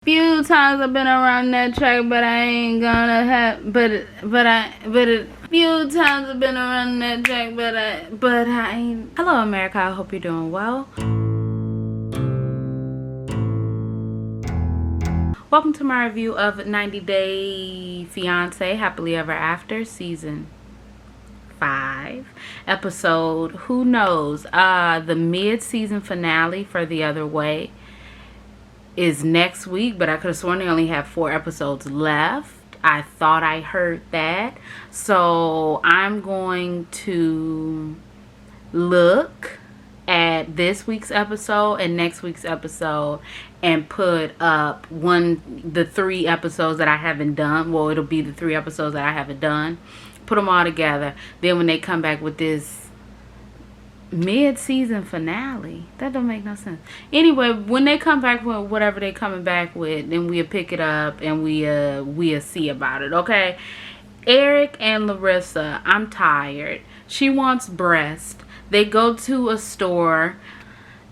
Few times I've been around that track, but I ain't gonna have. Few times I've been around that track, but I ain't. Hello, America. I hope you're doing well. Welcome to my review of 90 Day Fiance, Happily Ever After, season 5, episode. Who knows? The mid-season finale for The Other Way is next week, but I could have sworn they only have 4 episodes left. I thought I heard that. So I'm going to look at this week's episode and next week's episode and put up the 3 episodes that I haven't done. Well, it'll be the 3 episodes that I haven't done. Put them all together. Then when they come back with this mid-season finale, that don't make no sense. Anyway, when they come back with whatever they coming back with, then we'll pick it up and we'll see about it. Okay, Eric and Larissa, I'm tired. She wants breast. They go to a store.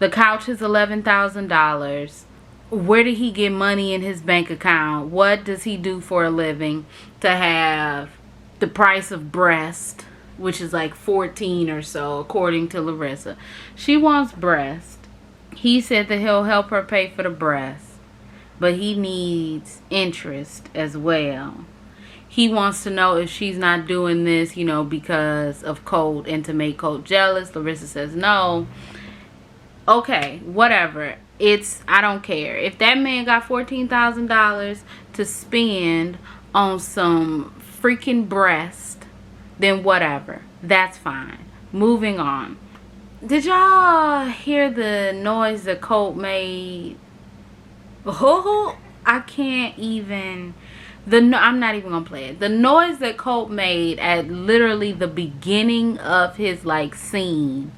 The couch is $11,000. Where did he get money in his bank account? What does he do for a living to have the price of breast, which is like 14 or so, according to Larissa? She wants breast. He said that he'll help her pay for the breast, but he needs interest as well. He wants to know if she's not doing this, because of Colt and to make Colt jealous. Larissa says no. Okay, whatever. I don't care. If that man got $14,000 to spend on some freaking breast, then whatever. That's fine. Moving on. Did y'all hear the noise that Colt made? Oh, I can't even. I'm not even gonna play it. The noise that Colt made at literally the beginning of his scene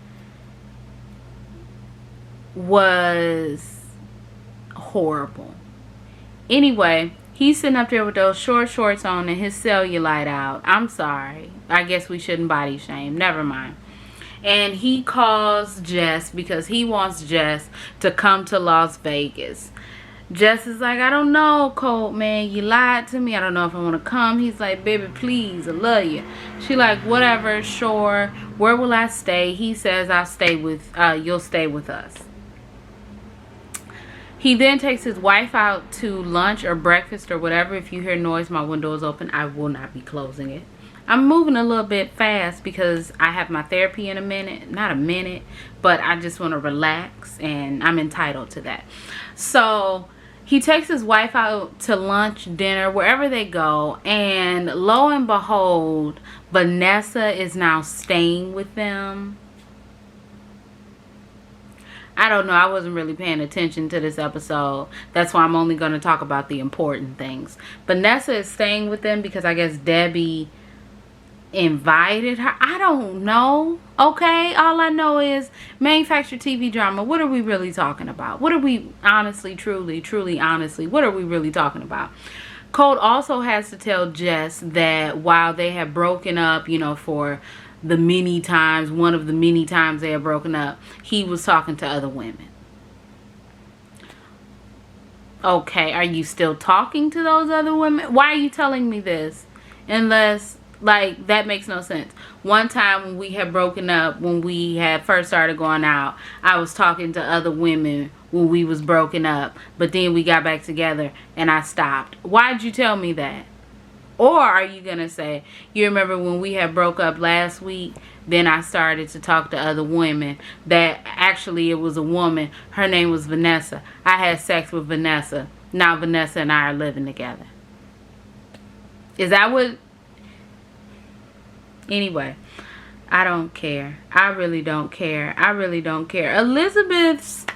was horrible. Anyway, he's sitting up there with those short shorts on and his cellulite out. I'm sorry. I guess we shouldn't body shame. Never mind. And he calls Jess because he wants Jess to come to Las Vegas. Jess is like, I don't know, Colt, man. You lied to me. I don't know if I want to come. He's like, baby, please. I love you. She like, whatever, sure. Where will I stay? He says, you'll stay with us. He then takes his wife out to lunch or breakfast or whatever. If you hear noise, my window is open. I will not be closing it. I'm moving a little bit fast because I have my therapy in a minute. Not a minute, but I just want to relax, and I'm entitled to that. So he takes his wife out to lunch, dinner, wherever they go, and lo and behold, Vanessa is now staying with them. I don't know. I wasn't really paying attention to this episode. That's why I'm only going to talk about the important things. Vanessa is staying with them because I guess Debbie invited her. I don't know. Okay. All I know is manufactured TV drama. What are we really talking about? What are we honestly, truly, honestly, what are we really talking about? Colt also has to tell Jess that while they have broken up, for the many times, one of the many times they have broken up, he was talking to other women. Okay, are you still talking to those other women? Why are you telling me this? Unless, that makes no sense. One time when we had broken up, when we had first started going out, I was talking to other women when we was broken up, but then we got back together and I stopped. Why'd you tell me that? Or are you going to say, you remember when we had broke up last week, then I started to talk to other women, that actually it was a woman, her name was Vanessa. I had sex with Vanessa. Now Vanessa and I are living together. Is that what? Anyway, I don't care. I really don't care. I really don't care. Elizabeth's,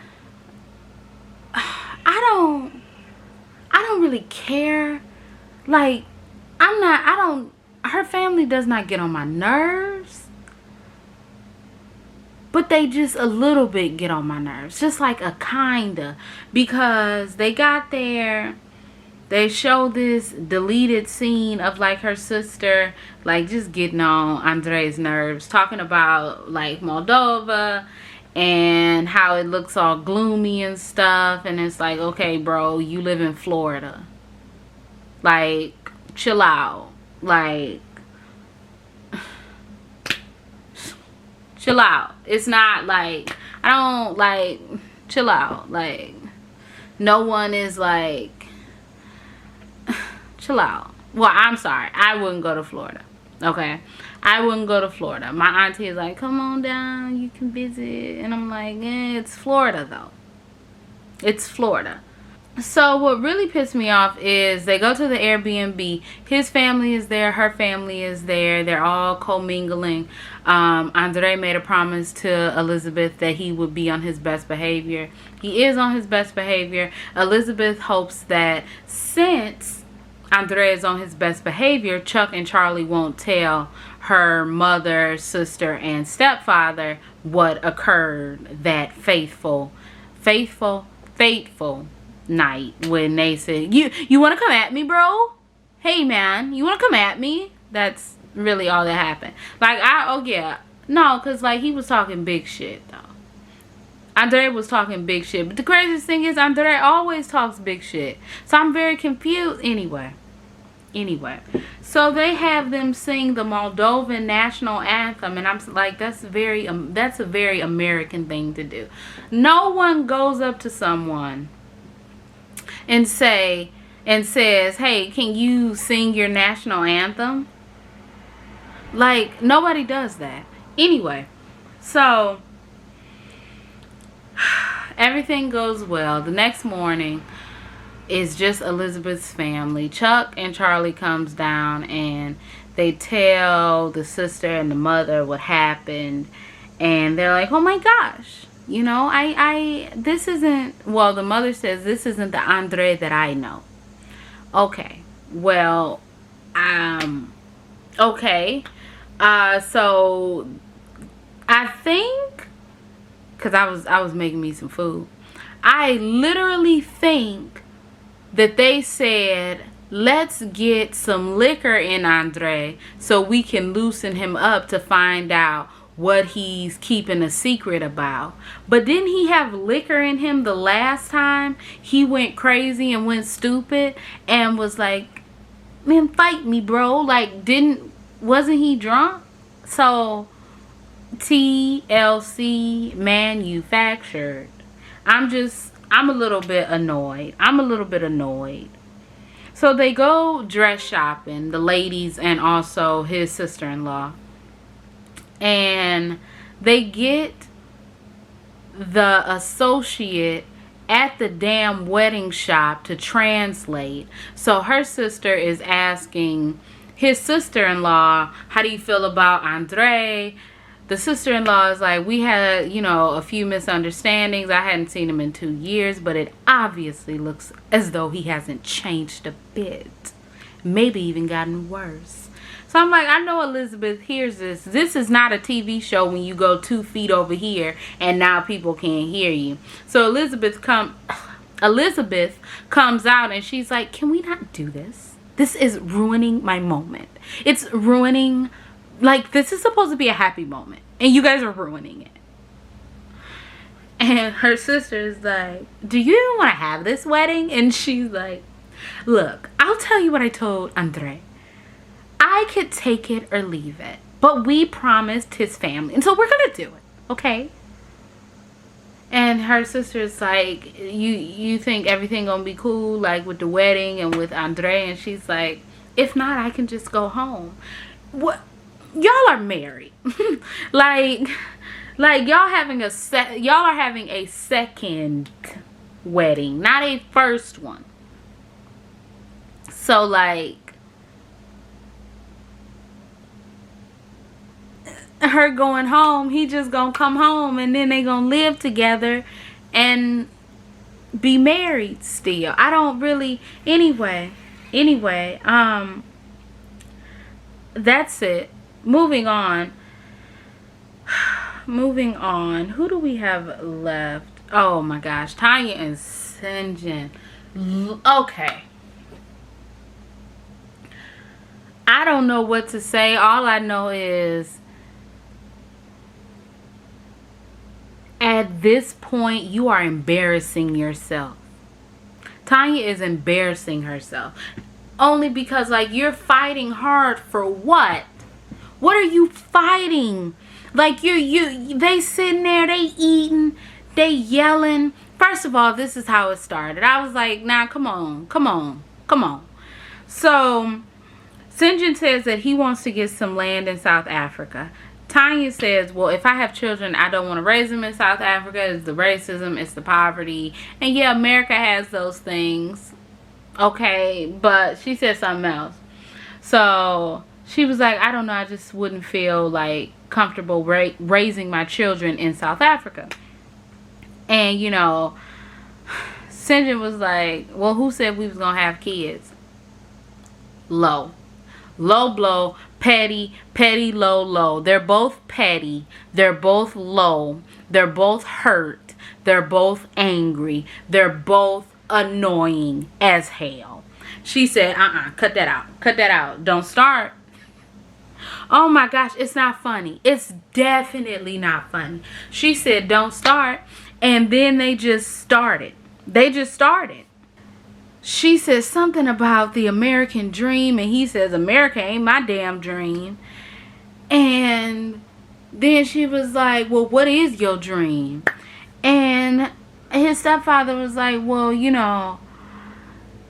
I don't really care. Her family does not get on my nerves, but they just a little bit get on my nerves. Just like a kinda, because they got there, they show this deleted scene of her sister, just getting on Andre's nerves, talking about Moldova and how it looks all gloomy and stuff. And it's like, okay, bro, you live in Florida. Like, chill out. Like, chill out. It's not like, I don't, like, chill out. Like, no one is like, chill out. Well, I'm sorry, I wouldn't go to Florida. Okay, I wouldn't go to Florida. My auntie is like, come on down, you can visit. And I'm like, it's Florida though. It's Florida. So what really pissed me off is they go to the Airbnb. His family is there. Her family is there. They're all commingling. Andre made a promise to Elizabeth that he would be on his best behavior. He is on his best behavior. Elizabeth hopes that since Andre is on his best behavior, Chuck and Charlie won't tell her mother, sister, and stepfather what occurred that fateful night when they said, you want to come at me, bro? Hey, man, you want to come at me? That's really all that happened. Like, no, because, like, he was talking big shit, though. Andre was talking big shit. But the craziest thing is, Andre always talks big shit. So I'm very confused. Anyway, so they have them sing the Moldovan national anthem, and I'm like, that's a very American thing to do. No one goes up to someone and says, hey, can you sing your national anthem? Like, nobody does that. Anyway, so everything goes well. The next morning is just Elizabeth's family. Chuck and Charlie comes down and they tell the sister and the mother what happened, and they're like, oh my gosh, you know, this isn't, well, the mother says, this isn't the Andre that I know. Okay, well, okay, so I think, because I was making me some food, I literally think that they said, let's get some liquor in Andre so we can loosen him up to find out what he's keeping a secret about. But didn't he have liquor in him the last time he went crazy and went stupid and was like, man, fight me, bro? Like, wasn't he drunk? So TLC manufactured. I'm a little bit annoyed. So they go dress shopping, the ladies and also his sister-in-law. And they get the associate at the damn wedding shop to translate. So her sister is asking his sister-in-law, how do you feel about Andre? The sister-in-law is like, we had, you know, a few misunderstandings. I hadn't seen him in 2 years, but it obviously looks as though he hasn't changed a bit. Maybe even gotten worse. So I'm like, I know Elizabeth hears this. This is not a TV show when you go 2 feet over here and now people can't hear you. So Elizabeth comes out and she's like, can we not do this? This is ruining my moment. It's ruining, like, this is supposed to be a happy moment and you guys are ruining it. And her sister is like, do you even want to have this wedding? And she's like, look, I'll tell you what I told Andre. I could take it or leave it, but we promised his family, and so we're gonna do it, okay? And her sister's like, you think everything gonna be cool, like with the wedding and with Andre? And she's like, if not, I can just go home. What? Y'all are married. like y'all are having a second wedding, not a first one. So like, her going home, he just gonna come home and then they gonna live together and be married still. I don't really, anyway, that's it. Moving on, who do we have left? Oh my gosh, Tanya and Sinjin. Okay, I don't know what to say. All I know is, this point, you are embarrassing yourself. Tanya is embarrassing herself. Only because, like, you're fighting hard for what? What are you fighting? Like, they sitting there, they eating, they yelling. First of all, this is how it started. I was like, nah, come on. So, Sinjin says that he wants to get some land in South Africa. Tanya says, well, if I have children, I don't want to raise them in South Africa. It's the racism, it's the poverty. And yeah, America has those things. Okay, but she said something else. So she was like, I don't know, I just wouldn't feel like comfortable raising my children in South Africa. And you know, Sinjin was like, well, who said we was gonna have kids? Low blow, petty, low. They're both petty, they're both low, they're both hurt, they're both angry, they're both annoying as hell. She said, cut that out, don't start. Oh my gosh, it's not funny. It's definitely not funny. She said, don't start. And then they just started. She says something about the American dream, and he says, America ain't my damn dream. And then she was like, well, what is your dream? And his stepfather was like, well, you know,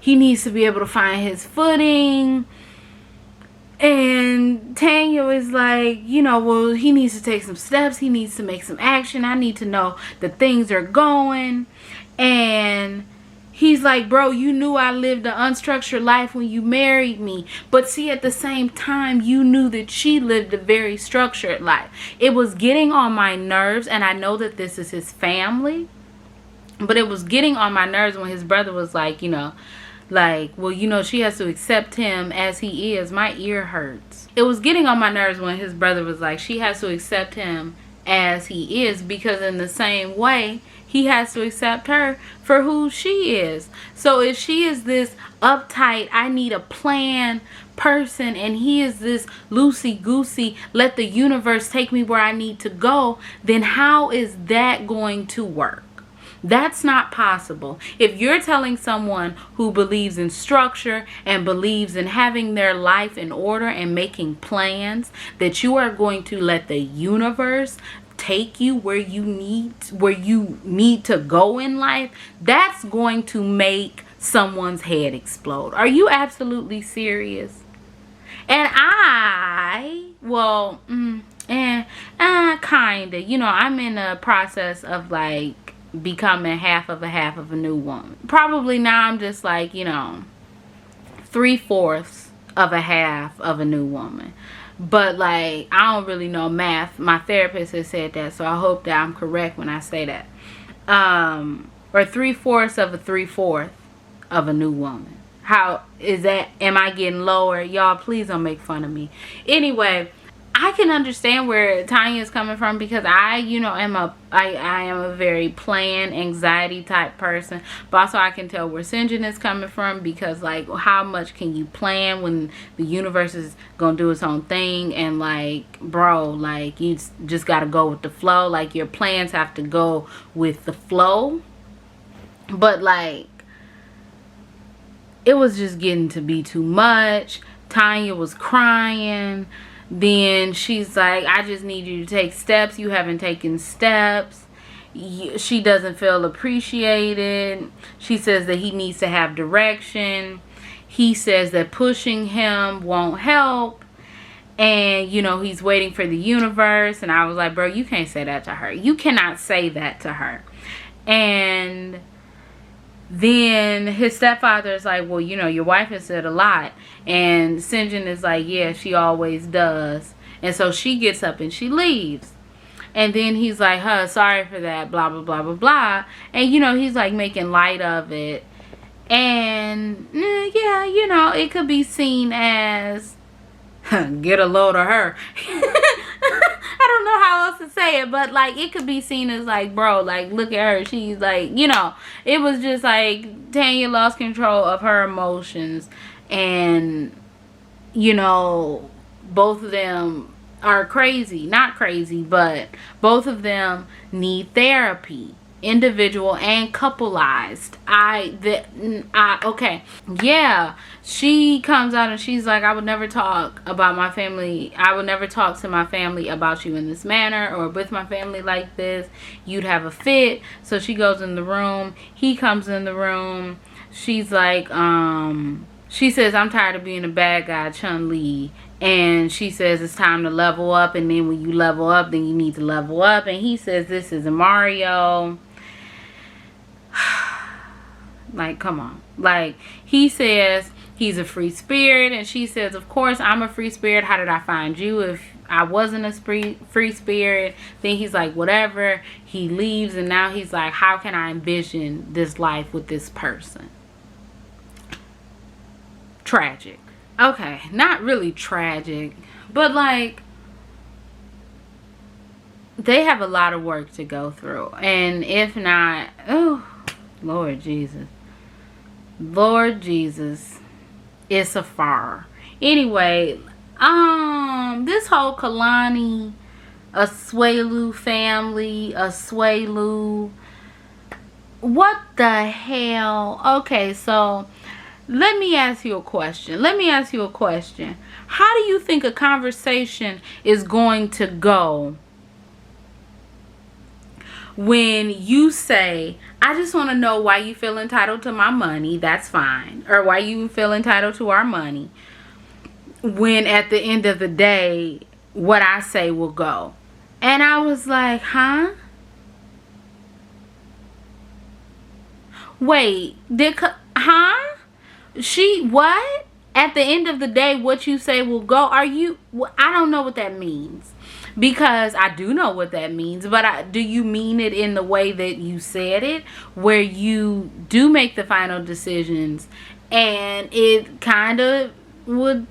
he needs to be able to find his footing. And Tanya was like, you know, well, he needs to take some steps. He needs to make some action. I need to know that things are going. And he's like, bro, you knew I lived an unstructured life when you married me. But see, at the same time, you knew that she lived a very structured life. It was getting on my nerves. And I know that this is his family. But it was getting on my nerves when his brother was like, you know, like, well, you know, she has to accept him as he is. My ear hurts. It was getting on my nerves when his brother was like, she has to accept him as he is, because in the same way, he has to accept her for who she is. So if she is this uptight, I need a plan person, and he is this loosey-goosey, let the universe take me where I need to go, then how is that going to work? That's not possible. If you're telling someone who believes in structure and believes in having their life in order and making plans, that you are going to let the universe take you where you need to go in life, that's going to make someone's head explode. Are you absolutely serious? And kinda, you know, I'm in a process of like becoming half of a new woman. Probably now I'm just like, you know, 3/4 of a half of a new woman. But like, I don't really know math. My therapist has said that, so I hope that I'm correct when I say that. Or 3/4 of a 3/4 of a new woman. How is that? Am I getting lower? Y'all, please don't make fun of me. Anyway, I can understand where Tanya is coming from, because I, you know, I am a very plan, anxiety type person. But also I can tell where Sinjin is coming from, because like, how much can you plan when the universe is gonna do its own thing? And like, bro, like, you just gotta go with the flow. Like, your plans have to go with the flow. But like, it was just getting to be too much. Tanya was crying. Then she's like, I just need you to take steps. You haven't taken steps. She doesn't feel appreciated. She says that he needs to have direction. He says that pushing him won't help. And, you know, he's waiting for the universe. And I was like, bro, you can't say that to her. You cannot say that to her. And then his stepfather is like, well, you know, your wife has said a lot. And Sinjin is like, yeah, she always does. And so she gets up and she leaves. And then he's like, sorry for that, blah, blah, blah, blah, blah. And, you know, he's like making light of it. And, yeah, you know, it could be seen as, get a load of her. I don't know how else to say it, but like, it could be seen as like, bro, like, look at her. She's like, you know, it was just like Tanya lost control of her emotions. And, you know, both of them, are crazy. Not crazy, but both of them need therapy, individual and coupleized. Okay, yeah, she comes out and she's like, I would never talk about my family. I would never talk to my family about you in this manner or with my family like this. You'd have a fit. So she goes in the room. He comes in the room. She's like, she says, I'm tired of being a bad guy, Chun-Li. And she says it's time to level up. And then when you level up, then you need to level up. And he says this is a Mario. Like, come on. Like, he says he's a free spirit. And she says, of course, I'm a free spirit. How did I find you if I wasn't a free spirit? Then he's like, whatever. He leaves. And now he's like, how can I envision this life with this person? Tragic. Okay, not really tragic, but like they have a lot of work to go through. And if not, oh Lord Jesus, it's a far. Anyway, this whole Kalani, family, what the hell? Okay, so let me ask you a question. How do you think a conversation is going to go when you say, I just want to know why you feel entitled to my money? That's fine. Or why you feel entitled to our money. When at the end of the day, what I say will go. And I was like, huh? Wait, huh? What? At the end of the day, what you say will go. I don't know what that means. Because I do know what that means. But do you mean it in the way that you said it? Where you do make the final decisions. And it kind of would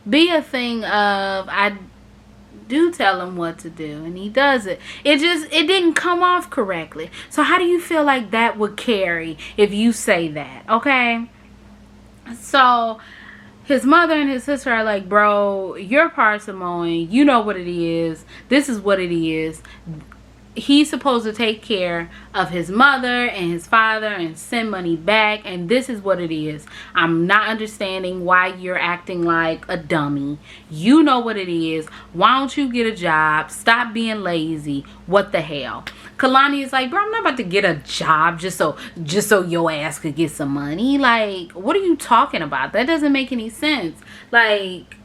be a thing of, I do tell him what to do. And he does it. It didn't come off correctly. So how do you feel like that would carry if you say that? Okay? So his mother and his sister are like, bro, you're part Samoan. You know what it is. This is what it is. He's supposed to take care of his mother and his father and send money back. And this is what it is. I'm not understanding why you're acting like a dummy. You know what it is. Why don't you get a job? Stop being lazy. What the hell? Kalani is like, bro, I'm not about to get a job just so your ass could get some money. Like, what are you talking about? That doesn't make any sense. Like,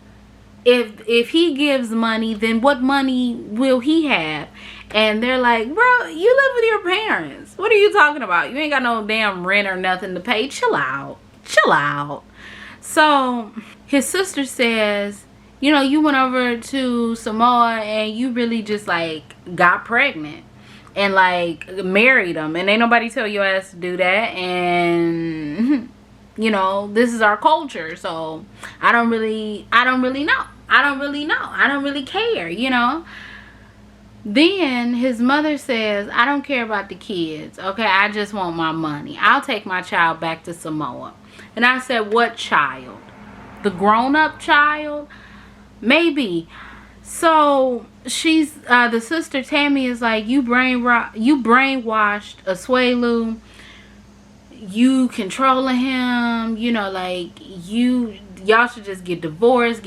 if he gives money, then what money will he have? And they're like, bro, you live with your parents. What are you talking about? You ain't got no damn rent or nothing to pay. Chill out. So his sister says, you know, you went over to Samoa and you really just like got pregnant and like married him, and ain't nobody tell your ass to do that. And you know, this is our culture, so I don't really know. I don't really care, you know. Then his mother says, I don't care about the kids, okay? I just want my money. I'll take my child back to Samoa. And I said, what child? The grown-up child? Maybe. So she's the sister Tammy is like, you brainwashed Asuelu. You controlling him, you know, like y'all should just get divorced.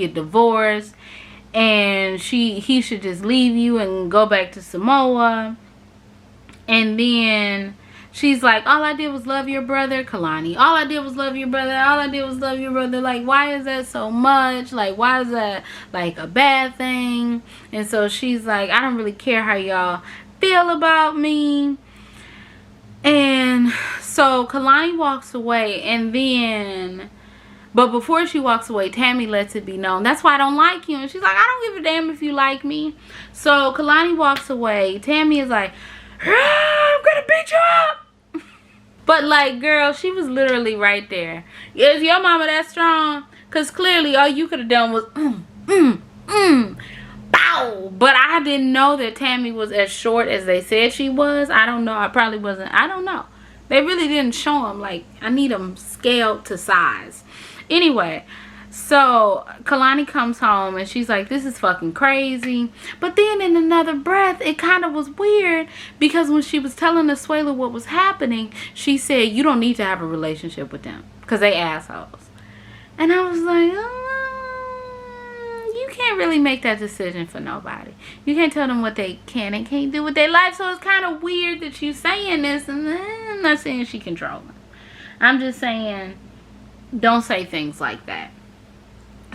And he should just leave you and go back to Samoa. And then she's like, all I did was love your brother, Kalani. All I did was love your brother. Like, why is that so much? Like, why is that like a bad thing? And so she's like, I don't really care how y'all feel about me. And so Kalani walks away, and then but before she walks away, Tammy lets it be known, that's why I don't like you. And she's like, I don't give a damn if you like me. So Kalani walks away. Tammy is like, I'm gonna beat you up. But like, girl, she was literally right there. Is your mama that strong? Because clearly all you could have done was bow. But I didn't know that Tammy was as short as they said she was. I don't know. I probably wasn't. I don't know. They really didn't show them. Like, I need them scaled to size. Anyway, So Kalani comes home and she's like, this is fucking crazy. But then in another breath, it kind of was weird because when she was telling Asuela what was happening, she said, you don't need to have a relationship with them because they assholes. And I was like, you can't really make that decision for nobody. You can't tell them what they can and can't do with their life. So it's kind of weird that you saying this. And I'm not saying she controlling. I'm just saying, don't say things like that.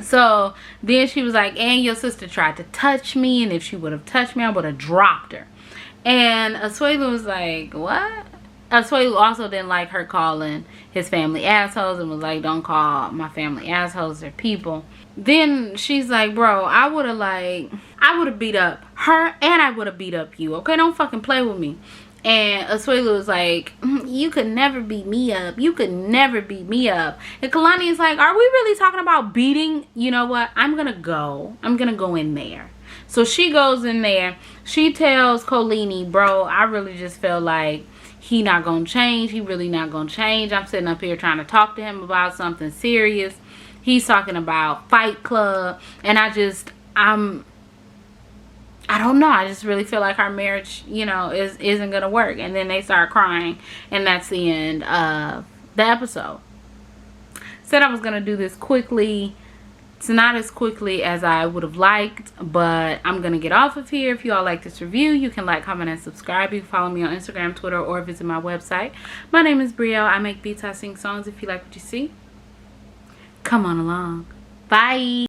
So then she was like, and your sister tried to touch me, and if she would have touched me, I would have dropped her. And Asuela was like, what? Asuela also didn't like her calling his family assholes and was like, don't call my family assholes, they're people. Then she's like, bro, I would have beat up her and I would have beat up you, okay? Don't fucking play with me. And Asuela was like, you could never beat me up. You could never beat me up. And Kalani is like, are we really talking about beating? You know what? I'm going to go in there. So she goes in there. She tells Kolini, bro, I really just feel like he not going to change. He really not going to change. I'm sitting up here trying to talk to him about something serious. He's talking about Fight Club. And I don't know. I just really feel like our marriage, you know, isn't going to work. And then they start crying. And that's the end of the episode. Said I was going to do this quickly. It's not as quickly as I would have liked. But I'm going to get off of here. If you all like this review, you can like, comment, and subscribe. You can follow me on Instagram, Twitter, or visit my website. My name is Brielle. I make beats. I sing songs. If you like what you see, come on along. Bye.